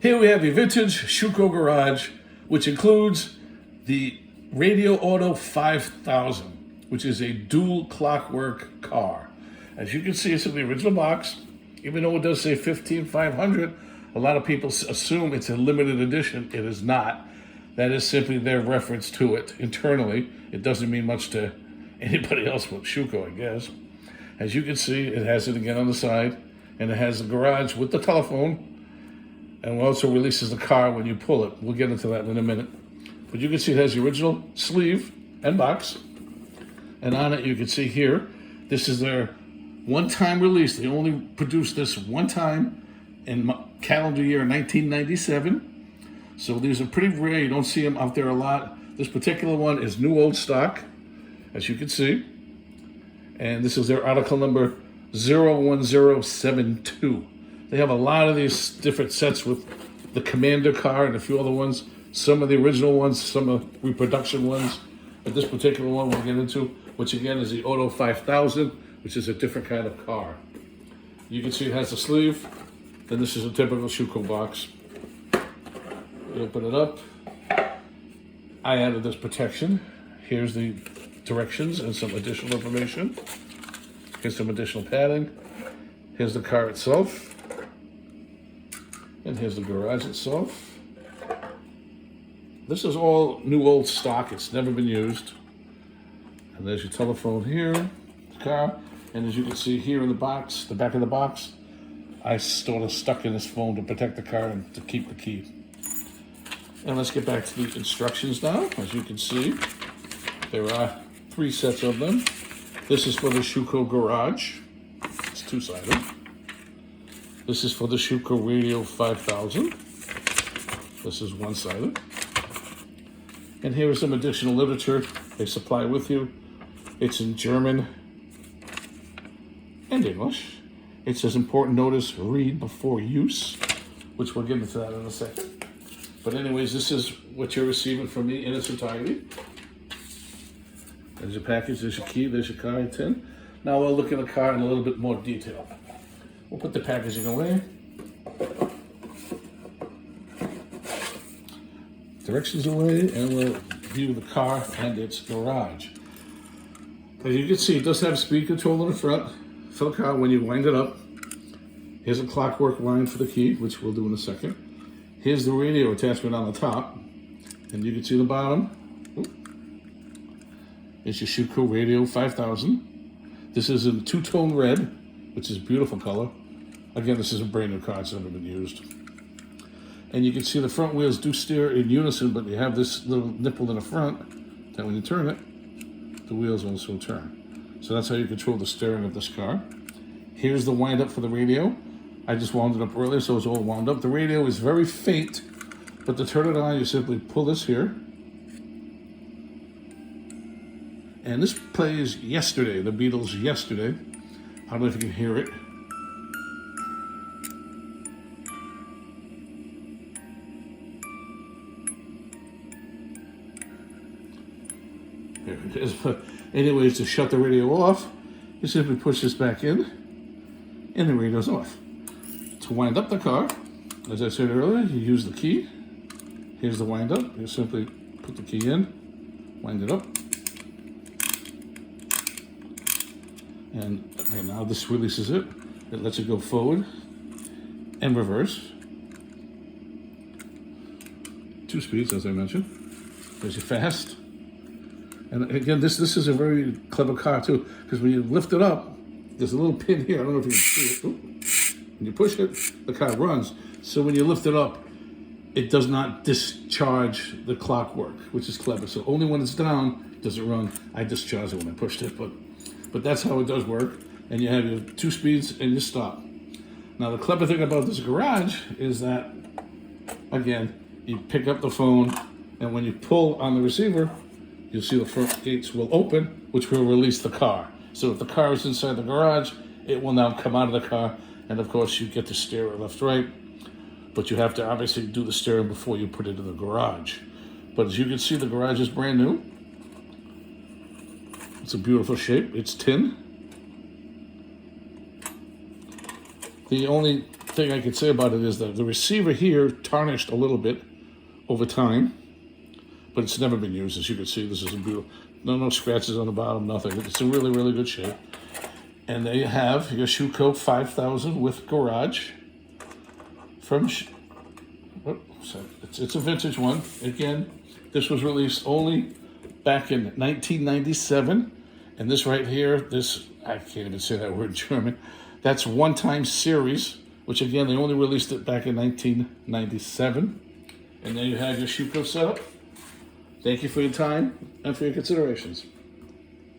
Here we have a vintage Schuco garage, which includes the Radio Auto 5000, which is a dual clockwork car. As you can see, it's in the original box. Even though it does say 15500, a lot of people assume it's a limited edition. It is not. That is simply their reference to it internally. It doesn't mean much to anybody else but Schuco, I guess. As you can see, it has it again on the side, and it has the garage with the telephone, and it also releases the car when you pull it. We'll get into that in a minute. But you can see it has the original sleeve and box, and on it you can see here, this is their one-time release. They only produced this one time in calendar year 1997. So these are pretty rare. You don't see them out there a lot. This particular one is new old stock, as you can see. And this is their article number 01072. They have a lot of these different sets with the Commander car and a few other ones. Some of the original ones, some of the reproduction ones. But this particular one we'll get into, which again is the Auto 5000, which is a different kind of car. You can see it has a sleeve. Then this is a typical Schuco box. You open it up. I added this protection. Here's the directions and some additional information. Here's some additional padding. Here's the car itself. And here's the garage itself. This is all new old stock. It's never been used. And there's your telephone here, the car. And as you can see here in the box, the back of the box, I sort of stuck in this phone to protect the car and to keep the key. And let's get back to the instructions now. As you can see, there are 3 sets of them. This is for the Schuco garage. It's 2-sided. This is for the Schuco Radio 5000. This is 1-sided. And here is some additional literature they supply with you. It's in German and English. It says important notice, read before use, which we'll get into that in a second. But anyways, this is what you're receiving from me in its entirety. There's your package, there's your key, there's your car tin. Now we'll look at the car in a little bit more detail. We'll put the packaging away. Directions away, and we'll view the car and its garage. As you can see, it does have speed control in the front for the car when you wind it up. Here's a clockwork line for the key, which we'll do in a second. Here's the radio attachment on the top, and you can see the bottom. It's your Schuco Radio 5000. This is in 2-tone red, which is a beautiful color. Again, this is a brand new car, it's never been used. And you can see the front wheels do steer in unison, but you have this little nipple in the front that when you turn it, the wheels also turn. So that's how you control the steering of this car. Here's the wind up for the radio. I just wound it up earlier, so it's all wound up. The radio is very faint, but to turn it on, you simply pull this here. And this plays Yesterday, the Beatles' Yesterday. I don't know if you can hear it. There it is. But anyways, to shut the radio off, you simply push this back in, and the radio's off. To wind up the car, as I said earlier, you use the key. Here's the wind up. You simply put the key in, wind it up. And right now this releases it. It lets it go forward and reverse. 2 speeds, as I mentioned. There's your fast. And again, this is a very clever car too, because when you lift it up, there's a little pin here. I don't know if you can see it. Ooh. When you push it, the car runs. So when you lift it up, it does not discharge the clockwork, which is clever. So only when it's down does it run. I discharged it when I pushed it, but that's how it does work. And you have your 2 speeds and you stop. Now the clever thing about this garage is that, again, you pick up the phone, and when you pull on the receiver, you'll see the front gates will open, which will release the car. So if the car is inside the garage, it will now come out of the car. And of course, you get to steer it left, right. But you have to obviously do the steering before you put it in the garage. But as you can see, the garage is brand new. It's a beautiful shape. It's tin. The only thing I could say about it is that the receiver here tarnished a little bit over time, but it's never been used. As you can see, this is a beautiful, no scratches on the bottom, nothing. It's in really, really good shape. And there you have your Schuco 5000 with garage from, it's a vintage one. Again, this was released only back in 1997. And this right here, this, I can't even say that word in German. That's one-time series, which again, they only released it back in 1997. And there you have your Schuco setup. Thank you for your time and for your considerations.